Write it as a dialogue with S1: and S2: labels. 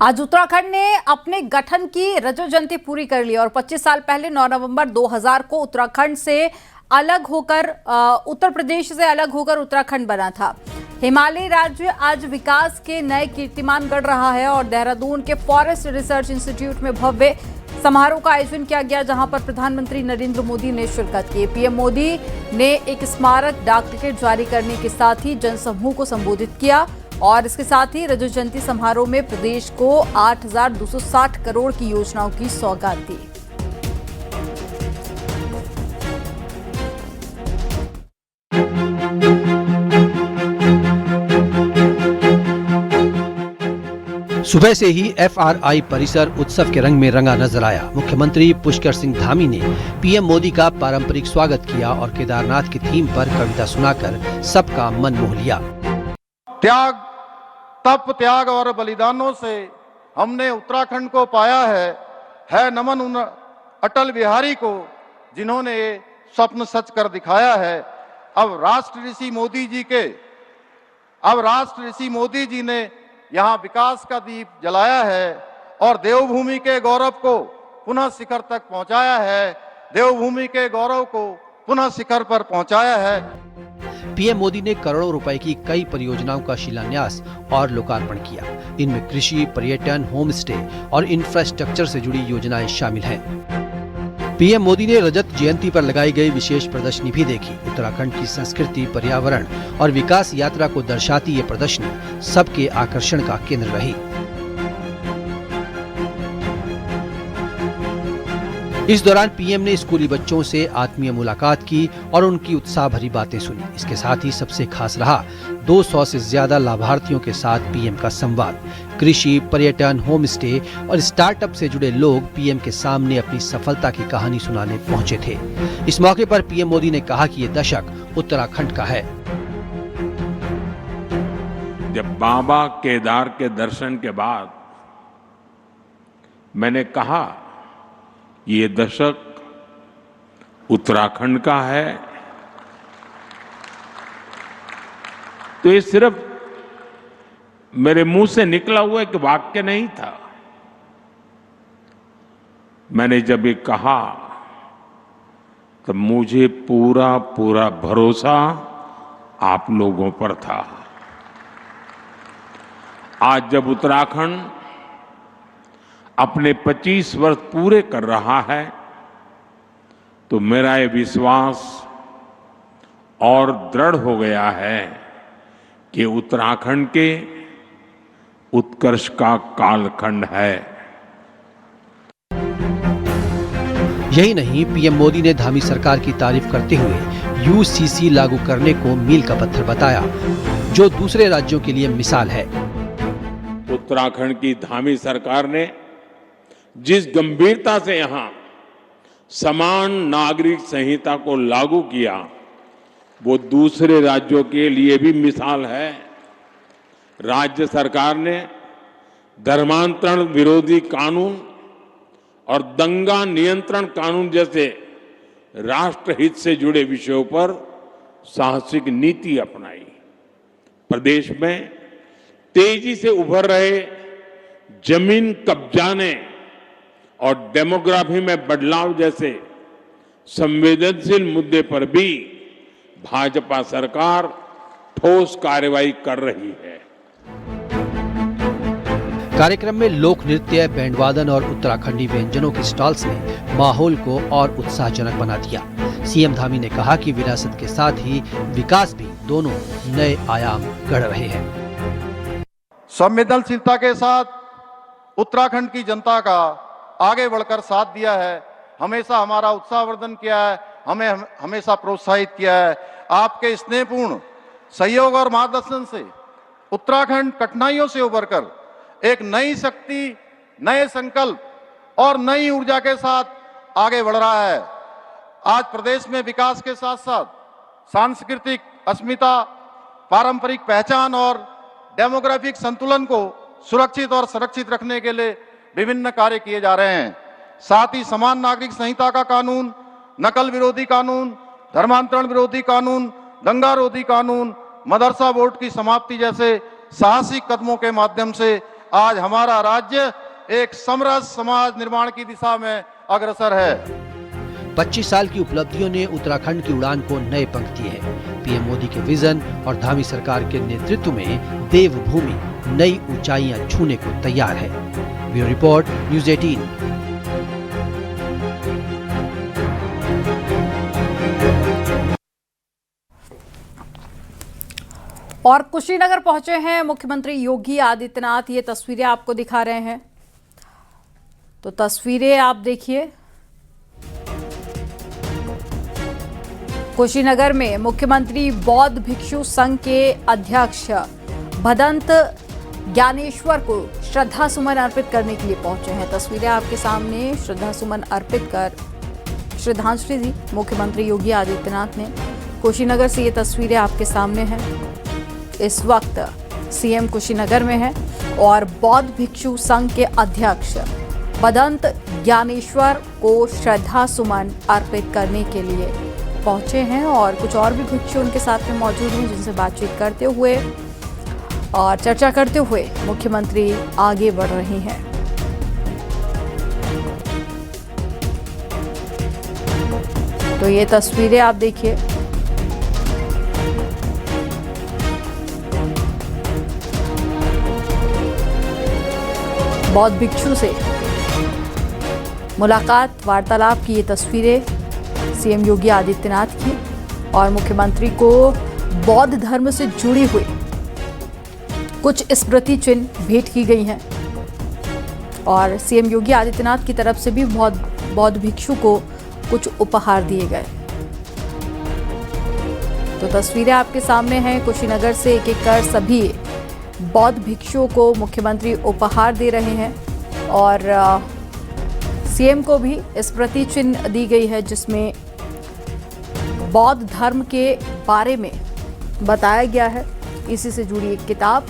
S1: आज उत्तराखंड ने अपने गठन की रजत जयंती पूरी कर ली और 25 साल पहले 9 नवंबर 2000 को उत्तराखंड से अलग होकर उत्तर प्रदेश से अलग होकर उत्तराखंड बना था। हिमालयी राज्य आज विकास के नए कीर्तिमान गढ़ रहा है और देहरादून के फॉरेस्ट रिसर्च इंस्टीट्यूट में भव्य समारोह का आयोजन किया गया, जहां पर प्रधानमंत्री नरेंद्र मोदी ने शिरकत की। पीएम मोदी ने एक स्मारक डाक टिकट जारी करने के साथ ही जनसमूह को संबोधित किया और इसके साथ ही रजत जयंती समारोह में प्रदेश को 8,260 करोड़ की योजनाओं की सौगात दी।
S2: सुबह से ही एफआरआई परिसर उत्सव के रंग में रंगा नजर आया। मुख्यमंत्री पुष्कर सिंह धामी ने पीएम मोदी का पारंपरिक स्वागत किया और केदारनाथ की थीम पर कविता सुनाकर सबका मन मोह लिया।
S3: त्याग, तप, त्याग और बलिदानों से हमने उत्तराखंड को पाया है नमन उन अटल बिहारी को जिन्होंने ये स्वप्न सच कर दिखाया है। अब राष्ट्र ऋषि मोदी जी ने यहाँ विकास का दीप जलाया है और देवभूमि के गौरव को पुनः शिखर तक पहुंचाया है। देवभूमि के गौरव को पुनः शिखर पर पहुंचाया है।
S2: पीएम मोदी ने करोड़ों रुपए की कई परियोजनाओं का शिलान्यास और लोकार्पण किया। इनमें कृषि, पर्यटन, होम स्टे और इंफ्रास्ट्रक्चर से जुड़ी योजनाएं शामिल हैं। पीएम मोदी ने रजत जयंती पर लगाई गई विशेष प्रदर्शनी भी देखी। उत्तराखंड की संस्कृति, पर्यावरण और विकास यात्रा को दर्शाती ये प्रदर्शनी सबके आकर्षण का केंद्र रही। इस दौरान पीएम ने स्कूली बच्चों से आत्मीय मुलाकात की और उनकी उत्साह भरी बातें सुनी। इसके साथ ही सबसे खास रहा 200 से ज्यादा लाभार्थियों के साथ पीएम का संवाद। कृषि, पर्यटन, होम स्टे और स्टार्टअप से जुड़े लोग पीएम के सामने अपनी सफलता की कहानी सुनाने पहुंचे थे। इस मौके पर पीएम मोदी ने कहा कि ये दशक उत्तराखंड का है।
S4: जब बाबा केदार के दर्शन के बाद मैंने कहा ये दशक उत्तराखंड का है, तो ये सिर्फ मेरे मुंह से निकला हुआ एक वाक्य नहीं था। मैंने जब ये कहा तो मुझे पूरा भरोसा आप लोगों पर था। आज जब उत्तराखंड अपने 25 वर्ष पूरे कर रहा है तो मेरा ये विश्वास और दृढ़ हो गया है कि उत्तराखंड के उत्कर्ष का कालखंड है।
S2: यही नहीं, पीएम मोदी ने धामी सरकार की तारीफ करते हुए यूसीसी लागू करने को मील का पत्थर बताया, जो दूसरे राज्यों के लिए मिसाल है।
S4: उत्तराखंड की धामी सरकार ने जिस गंभीरता से यहां समान नागरिक संहिता को लागू किया, वो दूसरे राज्यों के लिए भी मिसाल है। राज्य सरकार ने धर्मांतरण विरोधी कानून और दंगा नियंत्रण कानून जैसे राष्ट्रहित से जुड़े विषयों पर साहसिक नीति अपनाई। प्रदेश में तेजी से उभर रहे जमीन कब्जाने और डेमोग्राफी में बदलाव जैसे संवेदनशील मुद्दे पर भी भाजपा सरकार ठोस कार्रवाई कर रही है।
S2: कार्यक्रम में लोक नृत्य, बैंड वादन और उत्तराखंडी व्यंजनों के स्टॉल्स ने माहौल को और उत्साहजनक बना दिया। सीएम धामी ने कहा कि विरासत के साथ ही विकास भी दोनों नए आयाम गढ़ रहे हैं।
S3: संवेदनशीलता के साथ उत्तराखंड की जनता का आगे बढ़कर साथ दिया है, हमेशा हमारा उत्साहवर्धन किया है, हमें हमेशा प्रोत्साहित किया है। आपके स्नेहपूर्ण सहयोग और मार्गदर्शन से उत्तराखंड कठिनाइयों से उभरकर एक नई शक्ति, नए संकल्प और नई ऊर्जा के साथ आगे बढ़ रहा है। आज प्रदेश में विकास के साथ साथ सांस्कृतिक अस्मिता, पारंपरिक पहचान और डेमोग्राफिक संतुलन को सुरक्षित और संरक्षित रखने के लिए विभिन्न कार्य किए जा रहे हैं। साथ ही समान नागरिक संहिता का कानून, नकल विरोधी कानून, धर्मांतरण विरोधी कानून, दंगा विरोधी कानून, मदरसा बोर्ड की समाप्ति जैसे साहसिक कदमों के माध्यम से आज हमारा राज्य एक समरस समाज निर्माण की दिशा में अग्रसर है।
S2: 25 साल की उपलब्धियों ने उत्तराखंड की उड़ान को नए पंख दिए हैं। पीएम मोदी के विजन और धामी सरकार के नेतृत्व में देवभूमि नई ऊंचाइयां छूने को तैयार है। Bureau report, news 18।
S1: और कुशीनगर पहुंचे हैं मुख्यमंत्री योगी आदित्यनाथ। ये तस्वीरें आपको दिखा रहे हैं, तो तस्वीरें आप देखिए। कुशीनगर में मुख्यमंत्री बौद्ध भिक्षु संघ के अध्यक्ष भदंत ज्ञानेश्वर को श्रद्धा सुमन अर्पित करने के लिए पहुंचे हैं। तस्वीरें आपके सामने। श्रद्धा सुमन अर्पित कर श्रद्धांजलि दी मुख्यमंत्री योगी आदित्यनाथ ने। कुशीनगर से ये तस्वीरें आपके सामने हैं। इस वक्त सीएम कुशीनगर में है और बौद्ध भिक्षु संघ के अध्यक्ष भदंत ज्ञानेश्वर को श्रद्धा सुमन अर्पित करने के लिए पहुंचे हैं और कुछ और भी भिक्षु उनके साथ में मौजूद हैं, जिनसे बातचीत करते हुए और चर्चा करते हुए मुख्यमंत्री आगे बढ़ रहे हैं। तो ये तस्वीरें आप देखिए। बौद्ध भिक्षु से मुलाकात, वार्तालाप की ये तस्वीरें सीएम योगी आदित्यनाथ की और मुख्यमंत्री को बौद्ध धर्म से जुड़ी हुई कुछ स्मृति चिन्ह भेंट की गई हैं और सीएम योगी आदित्यनाथ की तरफ से भी बौद्ध भिक्षु को कुछ उपहार दिए गए। तो तस्वीरें आपके सामने हैं। कुशीनगर से एक एक कर सभी बौद्ध भिक्षुओं को मुख्यमंत्री उपहार दे रहे हैं और सीएम को भी स्मृति चिन्ह दी गई है, जिसमें बौद्ध धर्म के बारे में बताया गया है। इसी से जुड़ी एक किताब